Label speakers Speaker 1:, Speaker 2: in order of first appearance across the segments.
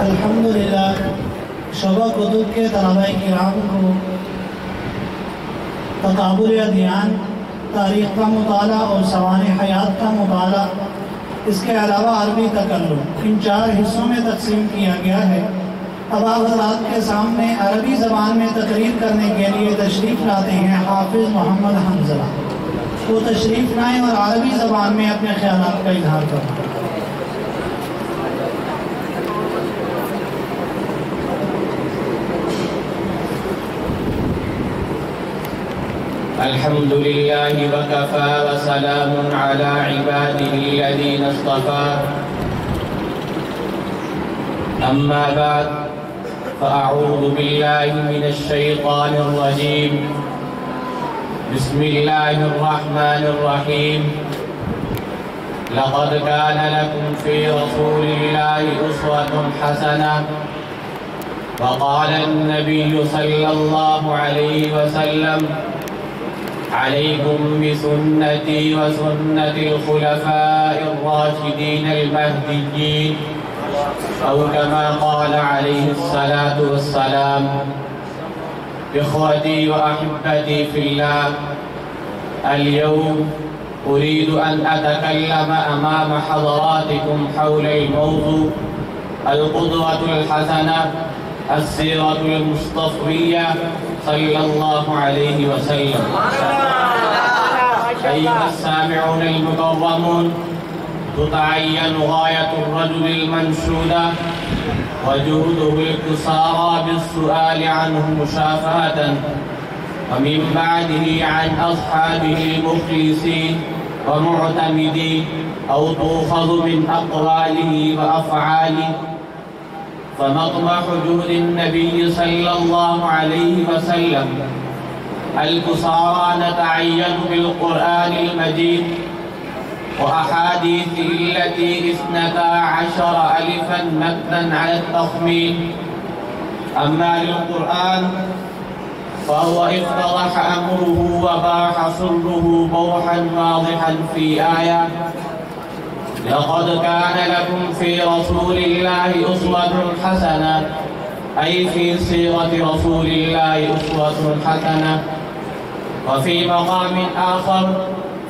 Speaker 1: अल्हम्दुलिल्लाह शोबा कुतुब के तलबा किराम को तकाबुल अदयान, तारीख़ का मुताला और सवाने हयात का मुताला, इसके अलावा अरबी तकल्लुम, इन 4 हिस्सों में तकसीम किया गया है। अब आप हज़रात के सामने अरबी ज़बान में तकरीर करने के लिए तशरीफ़ लाते हैं हाफिज़ मोहम्मद हंज़ला। वो तशरीफ़ लाएँ और अरबी ज़बान में अपने ख्यालात का इज़हार करें।
Speaker 2: अल्हम्दुलिल्लाहि वकफ़ा व सलामुन अला इबादिही अल्लज़ीना इस्तफ़ा। अम्मा बाद फ़अऊज़ु बिल्लाहि मिनश शैतानिर रजीम। बिस्मिल्लाहिर रहमानिर रहीम। लक़द कान लकुम फ़ी रसूलिल्लाहि उस्वतुन हसनह। वक़ाल अन्नबिय्यु सल्लल्लाहु अलैहि वसल्लम अलैकुम बिसुन्नती व सुन्नतिल खुलफ़ाइर राशिदीन अल-महदिय्यीन औ कमा क़ाल अलैहिस्सलातु वस्सलाम। इख़्वती व अहिब्बती फ़िल्लाह, अल-यौम उरीदु अन अतकल्लम अमाम हज़रातिकुम हौलल मौज़ू अल-क़ुदवतुल हसनह अस्सीरतुल मुस्तफ़विय्या सल्लल्लाहु अलैहि वसल्लम। अय्युहस्सामिऊन अल-मुकर्रमून, तुतअय्यनु गायतुर रजुलिल मंशूदा व जुहदुहुल कुसारा बिस्सुआलि अन्हु मुशाफ़हतन व मिन बअदिही अन अस्हाबिहिल मुख़लिसीन व मुअतमिदीन औ तुख़ज़ु मिन अक़वालिही व अफ़आलिही। फमक़मअ जुहदि नबी सल्लल्लाहु अलैहि वसल्लम अल-कुसारा नतअय्यनु बिल-क़ुरआनिल मजीद व अहादीसिही अल्लती इस्नता अशर अलिफ़न मबनन अला तख़मीन। अम्मा लिल-क़ुरआन फ़हुव इफ़्तज़ह अम्रुहु व बाह सुर्रुहु बौहन वाज़िहन फ़ी आया। लक़द कान लकुम फ़ी रसूलिल्लाहि उस्वतुन हसनह ऐ फ़ी सीरति रसूलिल्लाहि उस्वतुन हसनह। व फ़ी मक़ामिन आख़र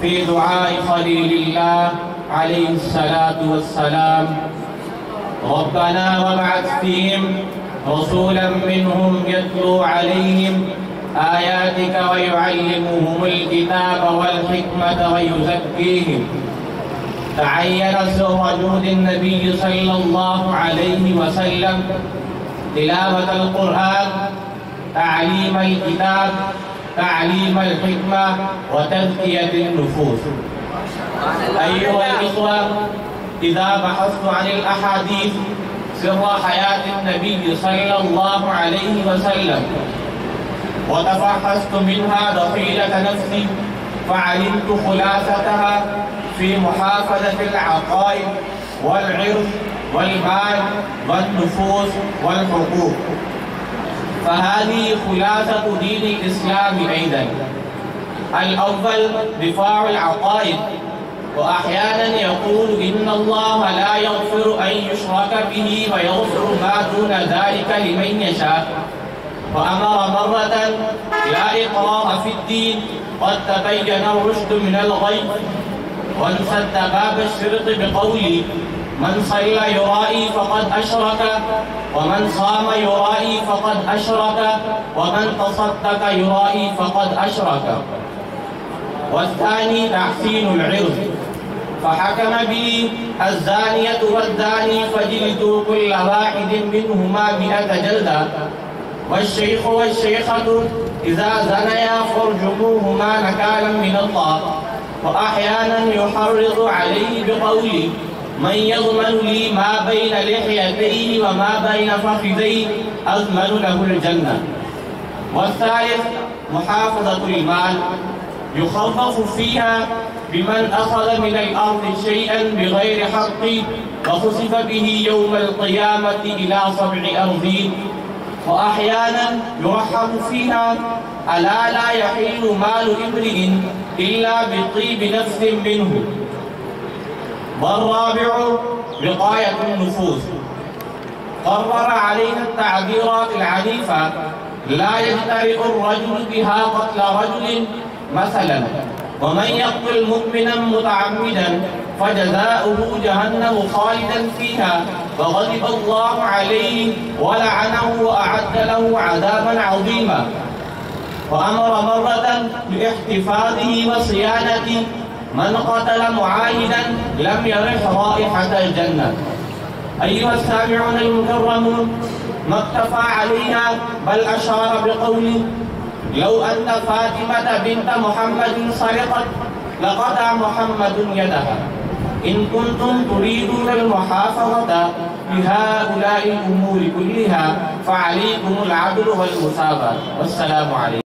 Speaker 2: फ़ी दुआइ ख़लीलिल्लाह अलैहिस्सलातु वस्सलाम। रब्बना वबअथ फ़ीहिम रसूलन मिनहुम यत्लू अलैहिम आयातिका व युअल्लिमुहुमुल किताब वल हिकमत व युज़क्कीहिम। तअय्यन सिर्र जुहदि नबी सल्लल्लाहु अलैहि वसल्लम तिलावतल क़ुरआन, तअलीमल किताब, तअलीमल हिकमा व तज़कियतुन नुफूस। अय्युहल इख़वा, इज़ा बहस्तु अनिल अहादीस सिर्र हयातिन नबी सल्लल्लाहु अलैहि वसल्लम व तफ़हस्तु मिन्हा दख़ीलत नफ़्सी फ़अलिमतु ख़ुलासतहा फ़ी मुहाफ़ज़तिल अक़ाइद वल इर्ज़ वल माल वन नुफूस वल हुकूक़। फ़हाज़िही ख़ुलासतु दीनिल इस्लाम ऐज़न। अल-अव्वल दिफ़ाउल अक़ाइद। व अहयानन यक़ूलु इन्नल्लाह ला यग़फ़िरु अन युश्रक बिही व यग़फ़िरु मा दून ज़ालिका लिमन यशा। व अमर मर्रतन ला इक़राह फ़िद्दीन क़द तबय्यन रुश्दु मिनल ग़य। वन्सद्द बाब अश्शिर्क बिक़ौलिही मन सल्ला युराई फ़क़द अशरक व मन साम युराई फ़क़द अशरक व मन तसद्दक़ युराई फ़क़द अशरक। वस्सानी तहसीनुल इर्ज़। फ़हकम बिही अज़्ज़ानियतु वज़्ज़ानी फ़जलिदू कुल्ल वाहिदिन मिनहुमा मिअत जल्दा वश्शैख़ु वश्शैख़तु इज़ा ज़नया फ़र्जुमूहुमा नकालन मिनल्लाह। व अहयानन युहर्रिज़ु अलैहि बिक़ौलिही मन यज़मनु ली मा बैन लिह्यतैहि व मा बैन फ़ख़िज़ैहि अज़मनु लहुल जन्नह। वस्सालिस मुहाफ़ज़तुल माल। युख़व्वफ़ु फ़ीहा बिमन अख़ज़ मिनल अर्ज़ि शैअन बिग़ैरि हक़्क़िही व ख़ुसिफ़ बिही यौमल क़ियामति इला 7 अर्ज़ीन। व अहयानन युरहमु फ़ीहा अला ला यहिल्लु मालु इम्रिइन इल्ला बितीबि नफ़्सिन मिन्हु। वर्राबिउ विक़ायतुन नुफ़ूस। قرر علينا التعبيرات العنيفة لا يجترئ الرجل بها قتل رجل مثلا، ومن يقتل مؤمنا متعمدا فجزاؤه جهنم خالدا فيها وغضب الله عليه ولعنه وأعد له عذابا عظيما. وأمر مرة باحتفاظه وصيانة من قتل معاهدا لم يرح رائحة الجنة. أيها السامعون المكرمون، ما اكتفى عليها بل أشار بقوله: لو أن فاطمة بنت محمد سرقت لقطع محمد يدها. إن كنتم تريدون المحافظة بهؤلاء الأمور كلها فعليكم العدل والمساواة. والسلام عليكم.